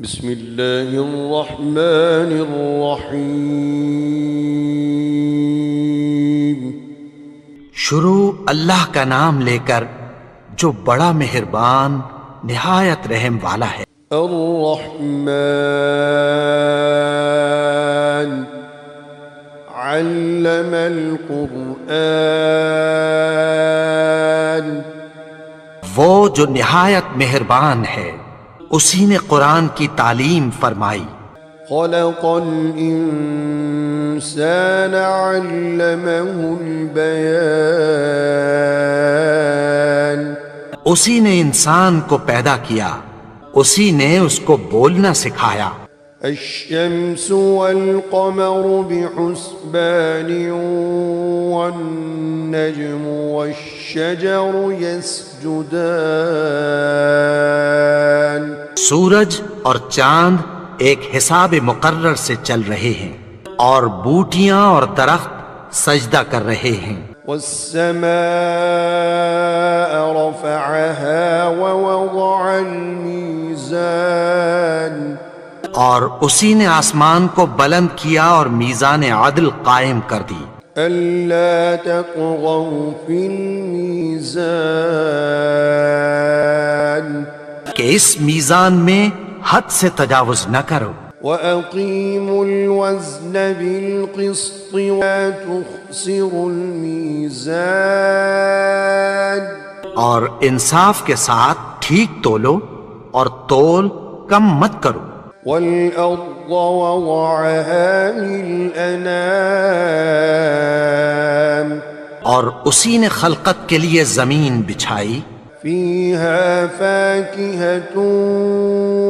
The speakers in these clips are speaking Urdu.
بسم اللہ الرحمن الرحیم۔ شروع اللہ کا نام لے کر جو بڑا مہربان نہایت رحم والا ہے۔ الرحمن علم القرآن، وہ جو نہایت مہربان ہے اسی نے قرآن کی تعلیم فرمائی۔ خلق الانسان علمه البیان، اسی نے انسان کو پیدا کیا، اسی نے اس کو بولنا سکھایا۔ الشمس والقمر بحسبان والنجم والشجر يسجدان، سورج اور چاند ایک حساب مقرر سے چل رہے ہیں اور بوٹیاں اور درخت سجدہ کر رہے ہیں۔ والسماء رفعها ووضع الميزان، اور اسی نے آسمان کو بلند کیا اور میزان عدل قائم کر دی۔ ألا تطغوا في الميزان، کہ اس میزان میں حد سے تجاوز نہ کرو۔ وأقيموا الوزن بالقسط ولا تخسروا الميزان، اور انصاف کے ساتھ ٹھیک تولو اور تول کم مت کرو۔ والأرض وضعها للأنام، اور اسی نے خلقت کے لیے زمین بچھائی، فيها فاكهة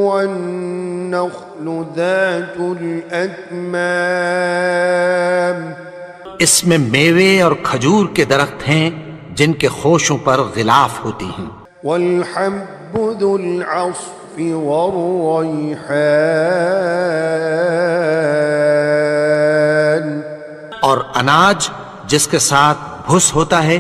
والنخل ذات الأكمام، اس میں میوے اور کھجور کے درخت ہیں جن کے خوشوں پر غلاف ہوتی ہیں، والحب ذو العصف والريحان، اور اناج جس کے ساتھ بھس ہوتا ہے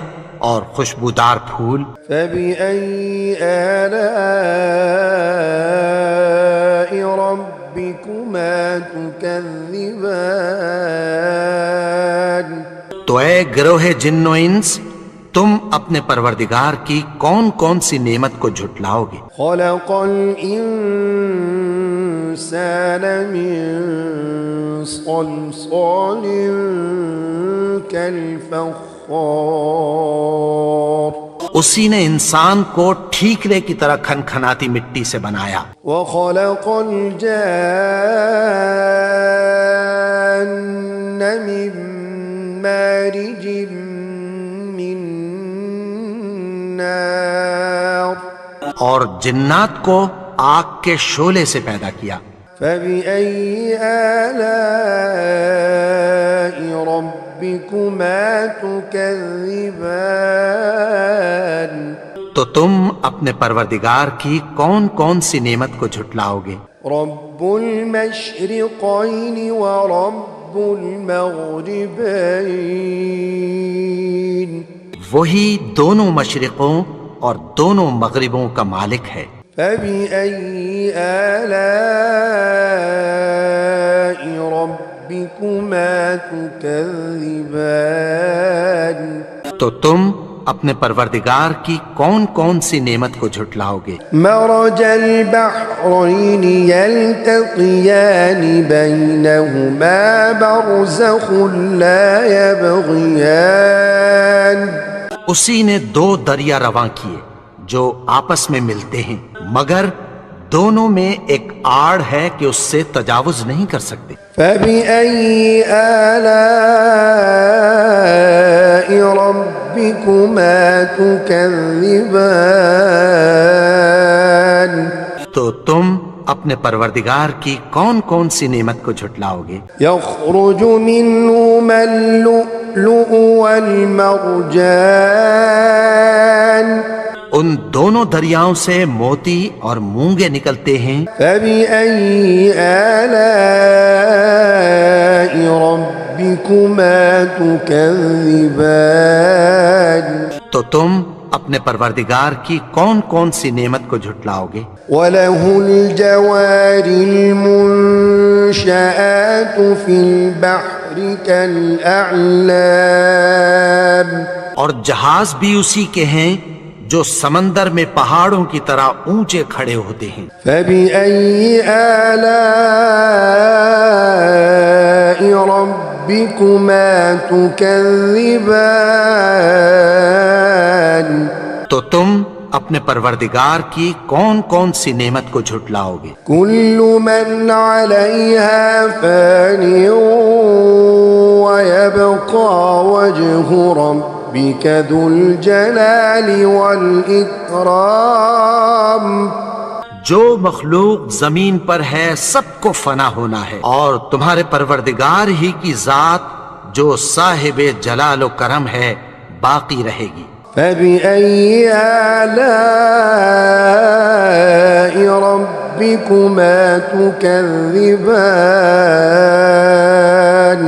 اور خوشبودار پھول۔ فبأي آلاء ربكما تكذبان، تو اے گروہ جن و انس، تم اپنے پروردگار کی کون کون سی نعمت کو جھٹلاؤ گے؟ خلق الإنسان من صلصال كالفخار، اسی نے انسان کو ٹھیکرے کی طرح کھنکھناتی مٹی سے بنایا۔ وخلق الجان من مارج من نار، اور جنات کو آگ کے شعلے سے پیدا کیا۔ فبأي آلاء ربكما تكذبان، تو تم اپنے پروردگار کی کون کون سی نعمت کو جھٹلاؤ گے؟ رب المشرقين ورب المغربين، وہی دونوں مشرقوں اور دونوں مغربوں کا مالک ہے۔ فبأي آلاء ربكما تكذبان، تو تم اپنے پروردگار کی کون کون سی نعمت کو جھٹلاؤ گے؟ مرج البحرين يلتقيان بينهما برزخ لا يبغيان، اسی نے دو دریا رواں کیے جو آپس میں ملتے ہیں، مگر دونوں میں ایک آڑ ہے کہ اس سے تجاوز نہیں کر سکتے۔ فبأي آلاء ربكما تكذبان، تو تم اپنے پروردگار کی کون کون سی نعمت کو جھٹلاؤ گے؟ يخرج منهما اللؤلؤ والمرجان، ان دونوں دریاؤں سے موتی اور مونگے نکلتے ہیں۔ فبأي آلاء ربكما تكذبان، تو تم اپنے پروردگار کی کون کون سی نعمت کو جھٹلاؤ گے؟ وَلَهُ الْجَوَارِ الْمُنشَآتُ فِي الْبَحْرِ كَالْأَعْلَامِ، اور جہاز بھی اسی کے ہیں جو سمندر میں پہاڑوں کی طرح اونچے کھڑے ہوتے ہیں۔ فَبِأَيِّ آلَاءِ رَبِّكُمَا تُكَذِّبَانِ، تو تم اپنے پروردگار کی کون کون سی نعمت کو جھٹلاؤ گے؟ كُلُّ مَنْ عَلَيْهَا فَانٍ وَيَبْقَى وَجْهُ رَبِّكَ ذُو الْجَلَالِ وَالْإِكْرَامِ۔ جو مخلوق زمین پر ہے سب کو فنا ہونا ہے، اور تمہارے پروردگار ہی کی ذات جو صاحب جلال و کرم ہے باقی رہے گی۔ فَبِأَيِّ آلَاءِ رَبِّكُمَا تُكَذِّبَانِ،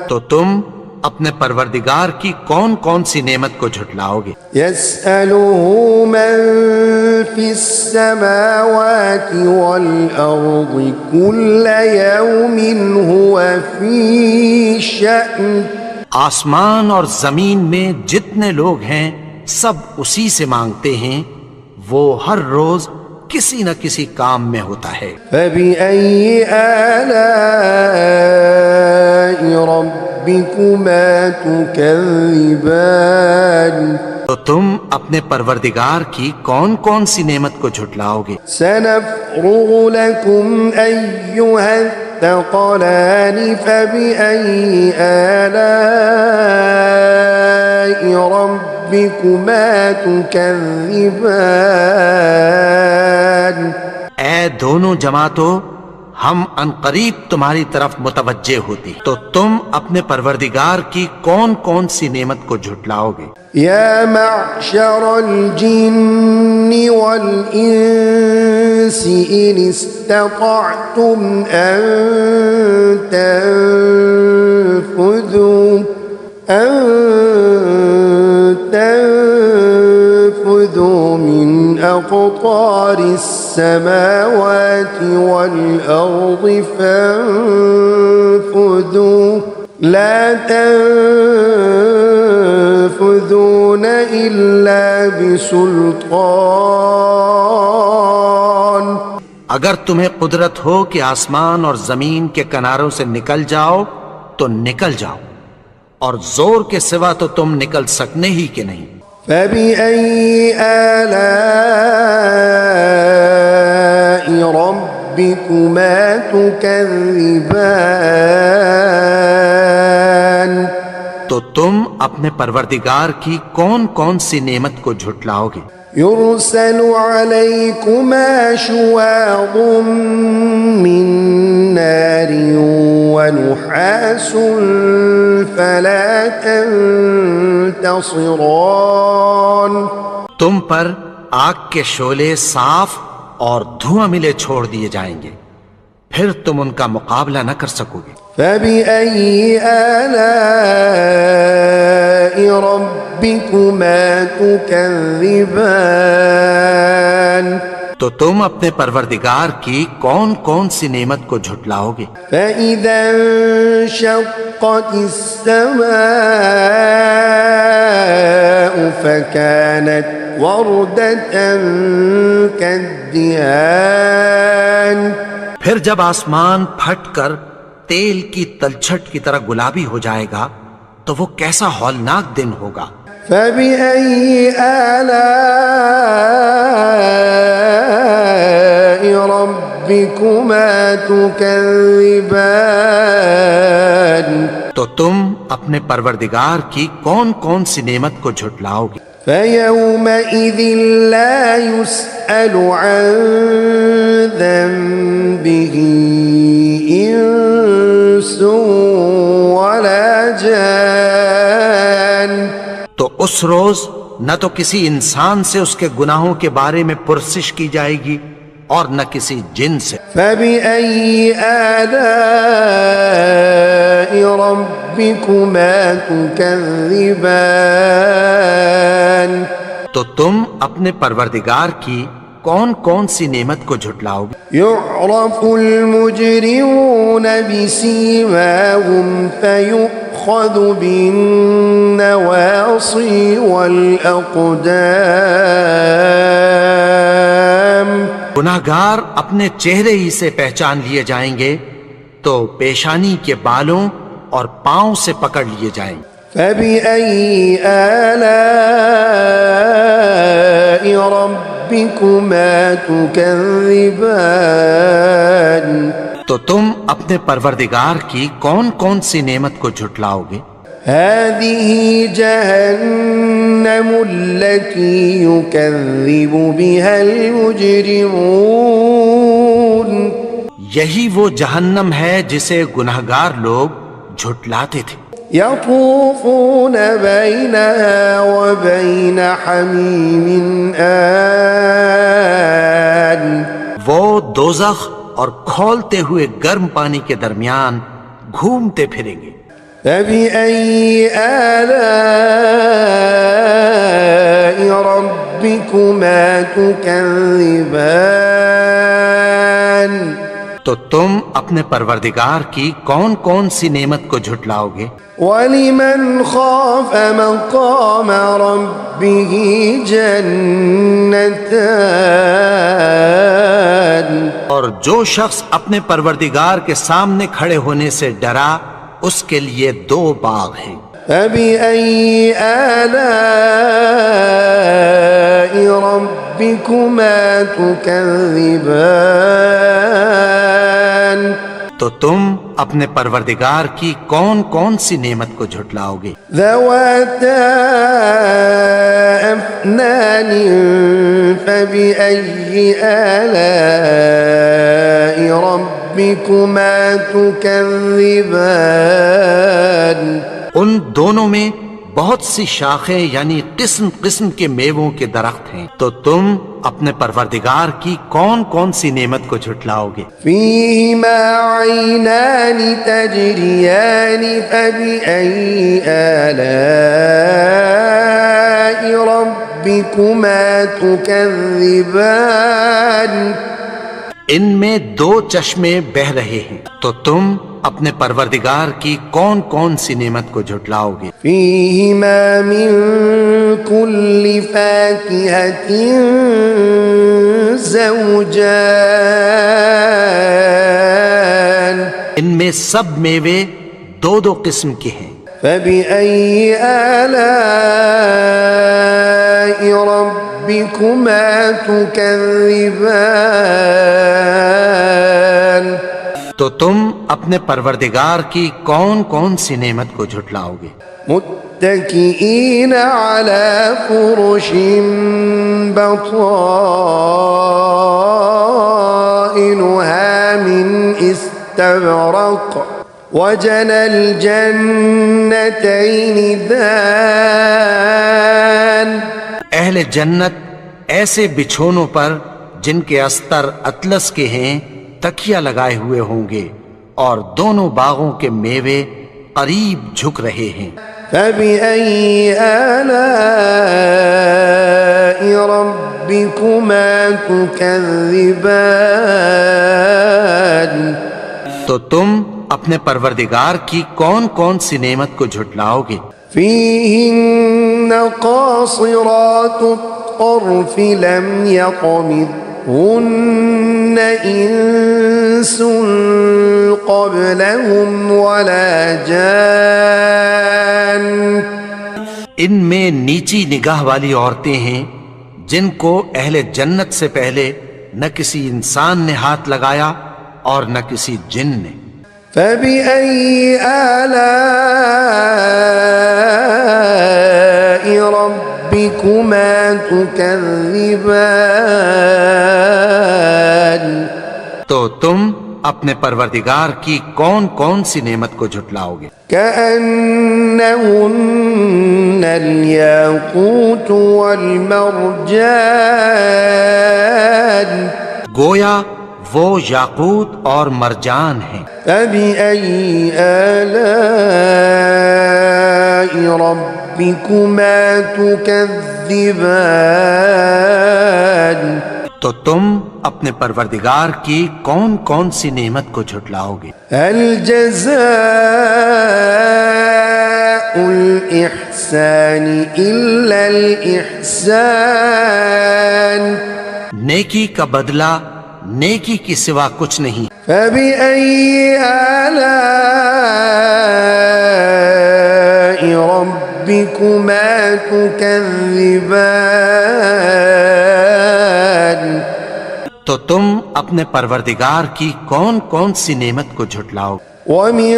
تو تم اپنے پروردگار کی کون کون سی نعمت کو جھٹلاؤ گے؟ يَسْأَلُهُ مَن فِي السَّمَاوَاتِ وَالْأَرْضِ كُلَّ يَوْمٍ هُوَ فِي شَأْنٍ۔ آسمان اور زمین میں جتنے لوگ ہیں سب اسی سے مانگتے ہیں، وہ ہر روز کسی نہ کسی کام میں ہوتا ہے۔ فَبِأَيِّ آلَاءِ رَبِّكُمَا تُكَذِّبَانِ، تو تم اپنے پروردگار کی کون کون سی نعمت کو جھٹلاؤ گے؟ سَنَفْرُغُ لَكُمْ أَيُّهَا الثَّقَلَانِ فَبِأَيِّ آلَاءِ رَبِّكُمَا تُكَذِّبَانِ۔ اے دونوں جماعتوں، ہم عنقریب تمہاری طرف متوجہ ہوتے، تو تم اپنے پروردگار کی کون کون سی نعمت کو جھٹلاؤ گے؟ يا معشر الجن والإنس إن استطعتم أن تنفذوا من أقطار السماوات والأرض فانفذوا لا تنفذون إلا بسلطان۔ اگر تمہیں قدرت ہو کہ آسمان اور زمین کے کناروں سے نکل جاؤ تو نکل جاؤ، اور زور کے سوا تو تم نکل سکنے ہی کہ نہیں۔ فَبِأَيِّ آلَاءِ رَبِّكُمَا تُكَذِّبَانِ، تو تم اپنے پروردگار کی کون کون سی نعمت کو جھٹلاؤ گے؟ يُرْسَلُ عَلَيْكُمَا شُوَاظٌ مِّن نَّارٍ وَنُحَاسٌ فَلَا تَنتَصِرَانِ، تم پر آگ کے شعلے صاف اور دھواں ملے چھوڑ دیے جائیں گے، پھر تم ان کا مقابلہ نہ کر سکو گے۔ فَبِأَيِّ آلَاءِ رَبِّكُمَا تُكَذِّبَانِ، تو تم اپنے پروردگار کی کون کون سی نعمت کو جھٹلاؤ گے؟ فَإِذَا انشَقَّتِ السَّمَاءُ فَكَانَتْ وَرْدَةً كَالدِّهَانِ، پھر جب آسمان پھٹ کر تیل کی تلچھٹ کی طرح گلابی ہو جائے گا تو وہ کیسا ہولناک دن ہوگا۔ فَبِأَيِّ آلَاءِ رَبِّكُمَا تُكَذِّبَانِ، تو تم اپنے پروردگار کی کون کون سی نعمت کو جھٹلاؤ گے؟ فَيَوْمَئِذٍ لَا يُسْأَلُ عَن ذَنبِهِ إِنسٌ وَلَا جَانٌ، تو اس روز نہ تو کسی انسان سے اس کے گناہوں کے بارے میں پرسش کی جائے گی اور نہ کسی جن سے۔ فَبِأَيِّ آلَاءِ رَبِّكُمَا تُكَذِّبَانِ، تو تم اپنے پروردگار کی کون کون سی نعمت کو جھٹلاؤ گے؟ يعرف المجرمون بسيماهم فيؤخذ بالنواصي والأقدام گناہگار اپنے چہرے ہی سے پہچان لیے جائیں گے تو پیشانی کے بالوں اور پاؤں سے پکڑ لیے جائیں گے۔ فبأي آلاء ربكما تكذبان تو تم اپنے پروردگار کی کون کون سی نعمت کو جھٹلاؤ گے؟ هذه جهنم التي يكذب بها المجرمون یہی وہ جہنم ہے جسے گناہگار لوگ جھٹلاتے تھے۔ يطوفون بينها وبين حميم آن وہ دوزخ اور کھولتے ہوئے گرم پانی کے درمیان گھومتے پھریں گے۔ فبأي آلاء ربكما تكذبان تو تم اپنے پروردگار کی کون کون سی نعمت کو جھٹلاؤ گے؟ ولمن خاف مقام ربه جنتان اور جو شخص اپنے پروردگار کے سامنے کھڑے ہونے سے ڈرا اس کے لیے دو باغ ہیں۔ فبأي آلاء ربكما تكذبان تو تم اپنے پروردگار کی کون کون سی نعمت کو جھٹلاؤ گے؟ ذواتا أفنان فبأي آلاء ربكما تكذبان ان دونوں میں بہت سی شاخیں یعنی قسم قسم کے میووں کے درخت ہیں، تو تم اپنے پروردگار کی کون کون سی نعمت کو جھٹلاؤ گے؟ فيهما عينان تجريان فبأي آلاء ربكما تكذبان ان میں دو چشمے بہ رہے ہیں، تو تم اپنے پروردگار کی کون کون سی نعمت کو جھٹلاؤ گے؟ فيهما من كل فاكهة زوجان ان میں سب میوے دو دو قسم کے ہیں۔ فبأي آلاء ربكما تكذبان تو تم اپنے پروردگار کی کون کون سی نعمت کو جھٹلاؤ گے؟ متكئين على فرش بطائنها من استبرق وجنى الجنتين دان اہل جنت ایسے بچھونوں پر جن کے استر اطلس کے ہیں تکیہ لگائے ہوئے ہوں گے اور دونوں باغوں کے میوے قریب جھک رہے ہیں۔ فبأي آلاء ربكما تكذبان تو تم اپنے پروردگار کی کون کون سی نعمت کو جھٹلاؤ گے؟ فيهن قاصرات الطرف لم يطمثهن إنس قبلهم ولا جان ان میں نیچی نگاہ والی عورتیں ہیں جن کو اہل جنت سے پہلے نہ کسی انسان نے ہاتھ لگایا اور نہ کسی جن نے۔ فبأي آلاء ربكما تكذبان تو تم اپنے پروردگار کی کون کون سی نعمت کو جھٹلاؤ گے؟ كأنهن الياقوت والمرجان گویا وہ یاقوت اور مرجان ہیں۔ فبأي آلاء ربكما تكذبان تكذبان تو تم اپنے پروردگار کی کون کون سی نعمت کو جھٹلاؤ گے؟ هل جزاء الإحسان إلا الإحسان نیکی کا بدلہ نیکی کی سوا کچھ نہیں۔ فبأي آلاء ربكما تكذبان تو تم اپنے پروردگار کی کون کون سی نعمت کو جھٹلاؤ؟ ومن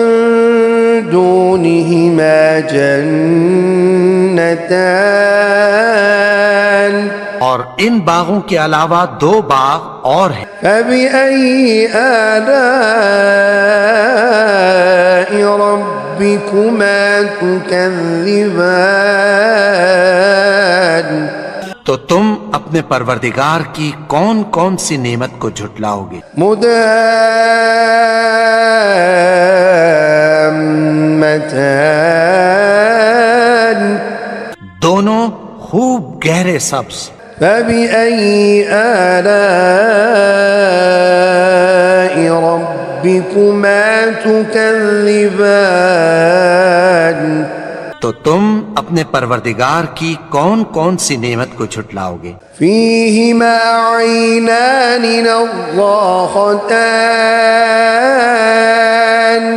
دونهما جنتان اور ان باغوں کے علاوہ دو باغ اور ہیں۔ فبأي آلاء ربكما تكذبان تو تم اپنے پروردگار کی کون کون سی نعمت کو جھٹلاؤ گے؟ مدهامتان دونوں خوب گہرے سبز۔ فبأي آلاء ربكما تكذبان تو تم اپنے پروردگار کی کون کون سی نعمت کو جھٹلاؤ گے؟ فيهما عينان نضاختان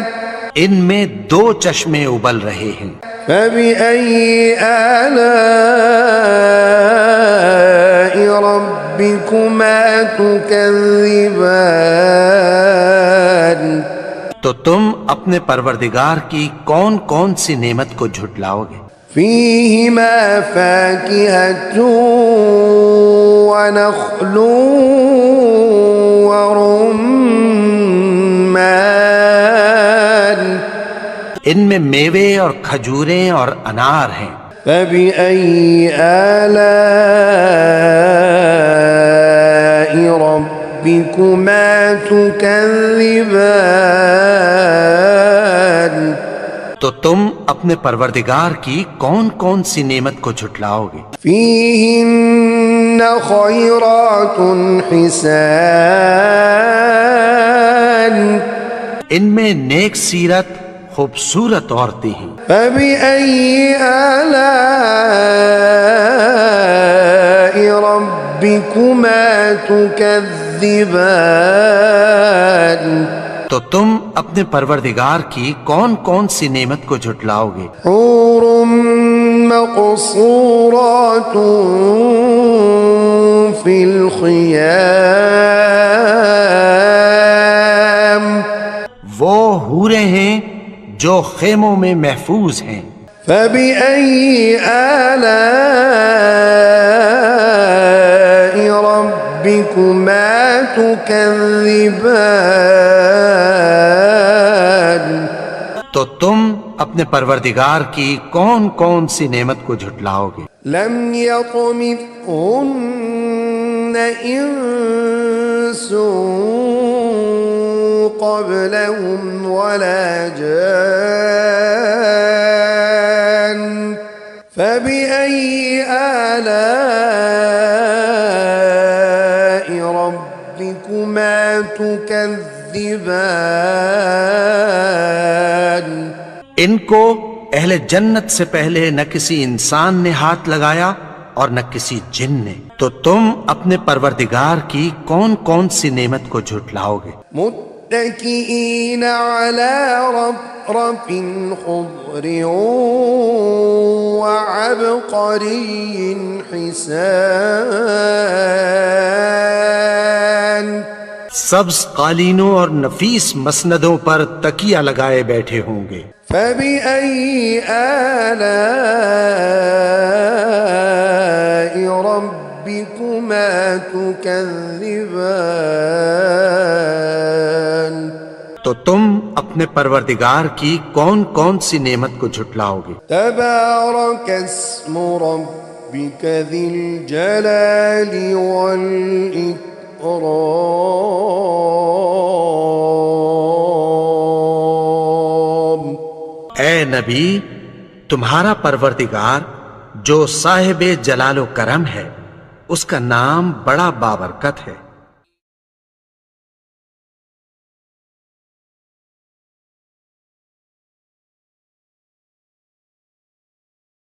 ان میں دو چشمے ابل رہے ہیں۔ فبأي آلاء ربكما تكذبان تو تم اپنے پروردگار کی کون کون سی نعمت کو جھٹلاؤ گے؟ فيهما فاكهة ونخل ورمان ان میں میوے اور کھجوریں اور انار ہیں۔ فبأي آلاء ربكما تكذبان تو تم اپنے پروردگار کی کون کون سی نعمت کو جھٹلاؤ گے؟ فيهن خيرات حسان ان میں نیک سیرت خوبصورت عورتیں ہیں۔ فبأي آلاء ربكما تكذبان تو تم اپنے پروردگار کی کون کون سی نعمت کو جھٹلاؤ گے؟ حور مقصورات في الخيام وہ حوریں ہیں جو خیموں میں محفوظ ہیں۔ فبأي آلاء ربكما تكذبان تو تم اپنے پروردگار کی کون کون سی نعمت کو جھٹلاؤ گے؟ لم يطمثهن انس قبلهم ولا جان فبأي آلاء ربكما تكذبان ان کو اہل جنت سے پہلے نہ کسی انسان نے ہاتھ لگایا اور نہ کسی جن نے، تو تم اپنے پروردگار کی کون کون سی نعمت کو جھٹلاؤ گے؟ متكئين على رفرف خضر وعبقري حسان سبز قالینوں اور نفیس مسندوں پر تکیہ لگائے بیٹھے ہوں گے۔ فبأي آلاء ربكما تكذبان تو تم اپنے پروردگار کی کون کون سی نعمت کو جھٹلاؤ گے؟ تبارك اسم ربك ذي الجلال والإكرام اے نبی، تمہارا پروردگار جو صاحب جلال و کرم ہے، اس کا نام بڑا بابرکت ہے۔